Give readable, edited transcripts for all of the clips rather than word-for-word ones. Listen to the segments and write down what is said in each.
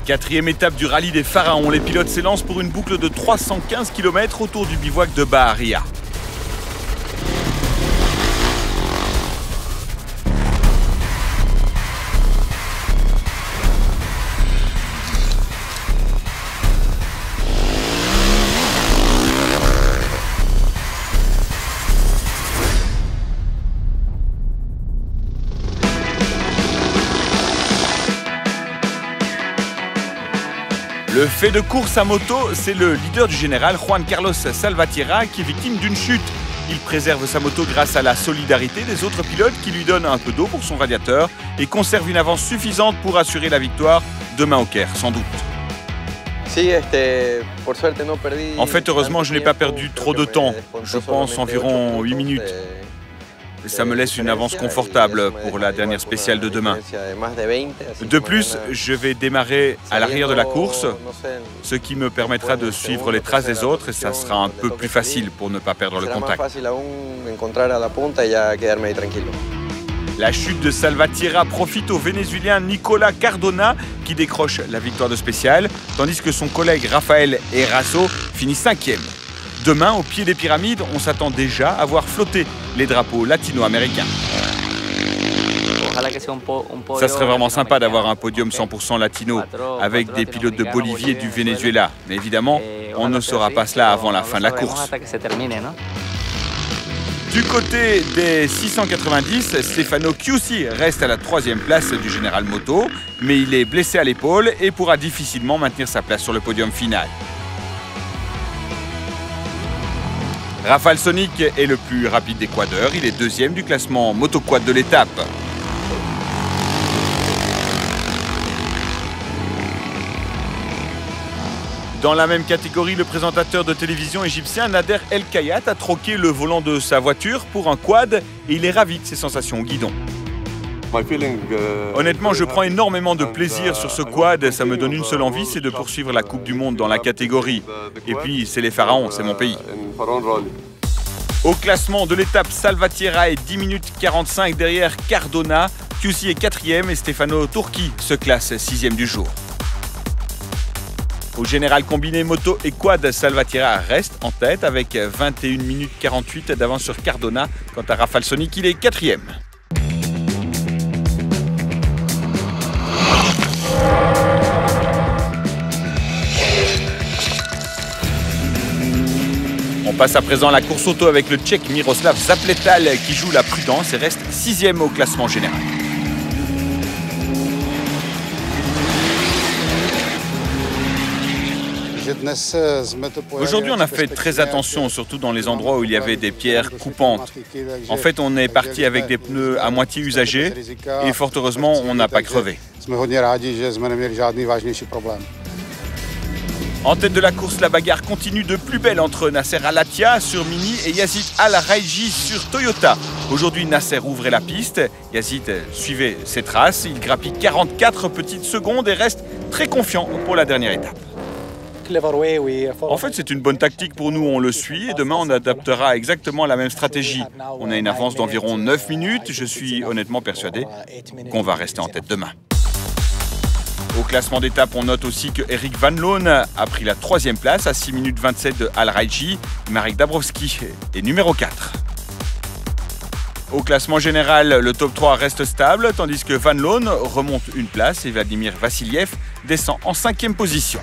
Quatrième étape du rallye des Pharaons. Les pilotes s'élancent pour une boucle de 315 km autour du bivouac de Baharia. Le fait de course à moto, c'est le leader du général Juan Carlos Salvatierra qui est victime d'une chute. Il préserve sa moto grâce à la solidarité des autres pilotes qui lui donnent un peu d'eau pour son radiateur et conserve une avance suffisante pour assurer la victoire demain au Caire, sans doute. En fait, heureusement, je n'ai pas perdu trop de temps. Je pense environ 8 minutes. Ça me laisse une avance confortable pour la dernière spéciale de demain. De plus, je vais démarrer à l'arrière de la course, ce qui me permettra de suivre les traces des autres et ça sera un peu plus facile pour ne pas perdre le contact. La chute de Salvatierra profite au Vénézuélien Nicolas Cardona qui décroche la victoire de spéciale, tandis que son collègue Rafael Eraso finit 5e. Demain, au pied des pyramides, on s'attend déjà à voir flotter les drapeaux latino-américains. Ça serait vraiment sympa d'avoir un podium 100% latino avec des pilotes de Bolivie et du Venezuela. Mais évidemment, on ne saura pas cela avant la fin de la course. Du côté des 690, Stefano Chiusi reste à la 3e place du Général Moto, mais il est blessé à l'épaule et pourra difficilement maintenir sa place sur le podium final. Rafał Sonik est le plus rapide des quadeurs. Il est 2e du classement motoquad de l'étape. Dans la même catégorie, le présentateur de télévision égyptien Nader El Kayat a troqué le volant de sa voiture pour un quad et il est ravi de ses sensations au guidon. Honnêtement, je prends énormément de plaisir sur ce quad. Ça me donne une seule envie, c'est de poursuivre la Coupe du Monde dans la catégorie. Et puis, c'est les Pharaons, c'est mon pays. Au classement de l'étape, Salvatierra est 10 minutes 45 derrière Cardona. Chiusi est 4e et Stefano Turchi se classe 6e du jour. Au général combiné moto et quad, Salvatierra reste en tête avec 21 minutes 48 d'avance sur Cardona. Quant à Rafał Sonik, il est 4e. On passe à présent à la course auto avec le Tchèque Miroslav Zapletal qui joue la prudence et reste 6e au classement général. Aujourd'hui, on a fait très attention, surtout dans les endroits où il y avait des pierres coupantes. En fait, on est parti avec des pneus à moitié usagés et fort heureusement, on n'a pas crevé. En tête de la course, la bagarre continue de plus belle entre Nasser Al-Attiyah sur Mini et Yazid Al-Raiji sur Toyota. Aujourd'hui, Nasser ouvrait la piste, Yazid suivait ses traces, il grappille 44 petites secondes et reste très confiant pour la dernière étape. En fait, c'est une bonne tactique pour nous, on le suit et demain on adaptera exactement la même stratégie. On a une avance d'environ 9 minutes, je suis honnêtement persuadé qu'on va rester en tête demain. Au classement d'étape, on note aussi que Eric Van Loon a pris la 3e place à 6 minutes 27 de Al-Raiji. Marek Dabrowski est numéro 4. Au classement général, le top 3 reste stable, tandis que Van Loon remonte une place et Vladimir Vassiliev descend en 5e position.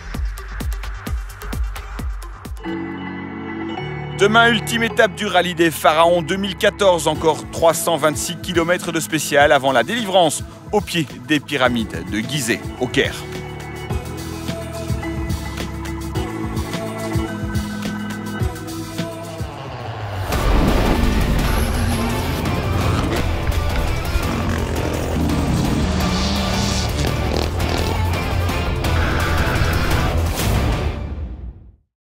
Demain, ultime étape du rallye des Pharaons 2014, encore 326 km de spécial avant la délivrance au pied des pyramides de Gizeh, au Caire.